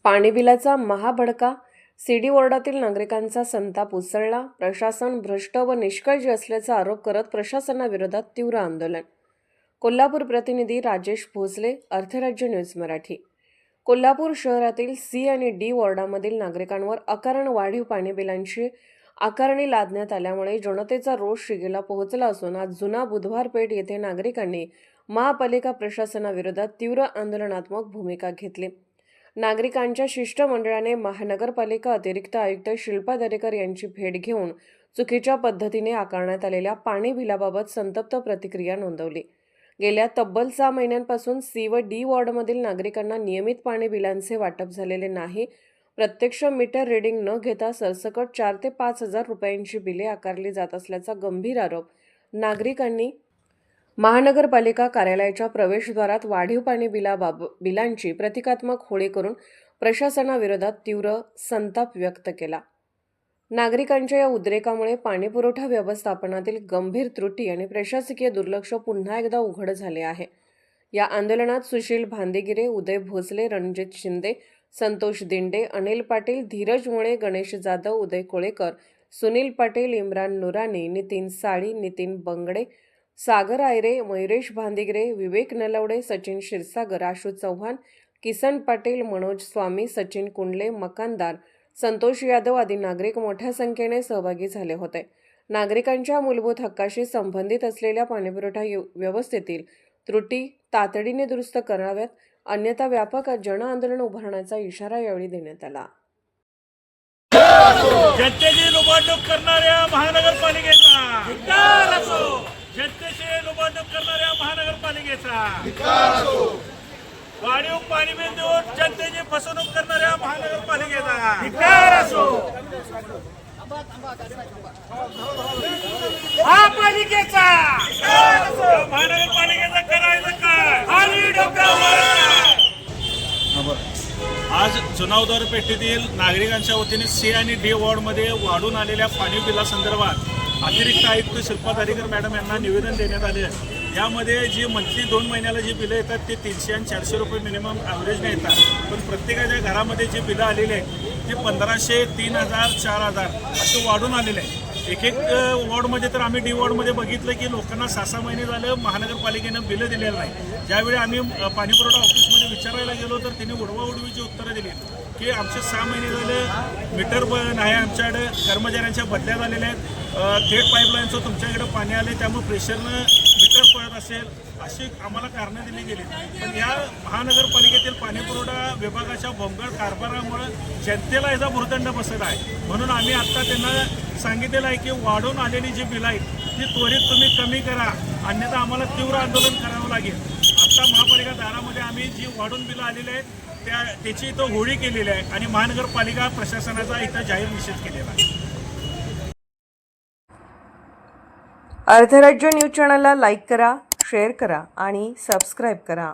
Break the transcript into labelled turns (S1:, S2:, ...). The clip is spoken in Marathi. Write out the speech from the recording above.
S1: पाणी बिलाचा महाभडका, सीडी वॉर्डातील नागरिकांचा संताप उसळला. प्रशासन भ्रष्ट व निष्काळजी असल्याचा आरोप करत प्रशासनाविरोधात तीव्र आंदोलन. कोल्हापूर प्रतिनिधी राजेश भोसले, अर्थराज्य न्यूज मराठी. कोल्हापूर शहरातील सी आणि डी वॉर्डामधील नागरिकांवर अकारण वाढीव पाणी बिलांची आकारणी लादण्यात आल्यामुळे जनतेचा रोष शिगेला पोहोचला असून आज जुना बुधवार पेठ येथे नागरिकांनी महापालिका प्रशासनाविरोधात तीव्र आंदोलनात्मक भूमिका घेतली. नागरिकांच्या शिष्टमंडळाने महानगरपालिका अतिरिक्त आयुक्त शिल्पा दरेकर यांची भेट घेऊन चुकीच्या पद्धतीने आकारण्यात आलेल्या पाणी बिलाबाबत संतप्त प्रतिक्रिया नोंदवली. गेल्या तब्बल 6 महिन्यांपासून सी व डी वॉर्डमधील नागरिकांना नियमित पाणी बिलांचे वाटप झालेले नाही. प्रत्यक्ष मीटर रिडिंग न घेता सरसकट 4 ते 5 हजार रुपयांची बिले आकारली जात असल्याचा गंभीर आरोप नागरिकांनी महानगरपालिका कार्यालयाच्या प्रवेशद्वारात वाढीव पाणी बिलांची प्रतिकात्मक होळी करून प्रशासनाविरोधात तीव्र संताप व्यक्त केला. नागरिकांच्या या उद्रेकामुळे पाणीपुरवठा व्यवस्थापनातील गंभीर त्रुटी आणि प्रशासकीय दुर्लक्ष पुन्हा एकदा उघड झाले आहे. या आंदोलनात सुशील भांदेगिरे, उदय भोसले, रणजित शिंदे, संतोष दिंडे, अनिल पाटील, धीरज मुळे, गणेश जाधव, उदय कोळेकर, सुनील पाटील, इम्रान नुरानी, नितीन साळी, नितीन बंगडे, सागर आयरे, मयुरेश भांदिगिरे, विवेक नलवडे, सचिन क्षीरसागर, आशू चव्हाण, किसन पाटील, मनोज स्वामी, सचिन कुंडले, मकानदार, संतोष यादव आदी नागरिक मोठ्या संख्येने सहभागी झाले होते. नागरिकांच्या मूलभूत हक्काशी संबंधित असलेल्या पाणीपुरवठा व्यवस्थेतील त्रुटी तातडीने दुरुस्त कराव्यात, अन्यथा व्यापक जनआंदोलन उभारण्याचा इशारा यावेळी देण्यात आला.
S2: जनतेची लुबाडणूक करणाऱ्या महानगरपालिकेचा धिक्कार असो. जनतेची लुबाडणूक करणाऱ्या महानगरपालिकेचा वाढीव पाणी बिल देऊन जनतेची फसवणूक करणाऱ्या महानगरपालिकेचा धिक्कार असो. महापालिकेचा महानगरपालिकेचा करायचं काय आणि डोक्यावर. आज जुनावदार पेठेतील नागरिकांच्या वतीने सी आणि डी वॉर्डमध्ये वाढून आलेल्या पाणी बिलासंदर्भात अतिरिक्त आयुक्त शिल्पा दरेकर मॅडम यांना निवेदन देण्यात आले. यामध्ये जी मंथली 2 महिन्याला जी बिलं येतात ते 300 आणि 400 रुपये मिनिमम ॲव्हरेजने येतात, पण प्रत्येकाच्या घरामध्ये जी बिलं आलेली आहेत ती 1500, 3000, 4000 असं वाढून आलेलं आहे. एक वॉर्डमध्ये तर आम्ही डी वॉर्डमध्ये बघितलं की लोकांना 6-6 महिने झालं महानगरपालिकेनं बिलं दिलेलं नाही. ज्यावेळी आम्ही पाणीपुरवठा ऑफिसमध्ये विचारायला गेलो तर त्यांनी उडवाउडवीची उत्तरं दिली की आमचे 6 महिने झाले मीटर नाही, आमच्याकडे कर्मचाऱ्यांच्या बदल्या झालेल्या आहेत, थेट पाईपलाईनचं तुमच्याकडे पाणी आले त्यामुळे प्रेशरनं मीटर पळत असेल अशी आम्हाला कारणं दिली गेली. पण या महानगरपालिकेतील पाणीपुरवठा विभागाच्या भोंगळ कारभारामुळे जनतेला याचा भुर्दंड बसत आहे. म्हणून आम्ही आत्ता त्यांना सांगितलेलं आहे की वाढून आलेली जी बिलं आहेत ती त्वरित तुम्ही कमी करा, अन्यथा आम्हाला तीव्र आंदोलन करावं लागेल. आत्ता महापालिका दारामध्ये आम्ही जी वाढून बिलं आलेली आहेत त्याची इथं होळी केलेली आहे आणि महानगरपालिका प्रशासनाचा इथं जाहीर निषेध केलेला आहे.
S1: अर्थराज्य न्यूज चॅनलला लाईक करा, शेअर करा आणि सबस्क्राईब करा.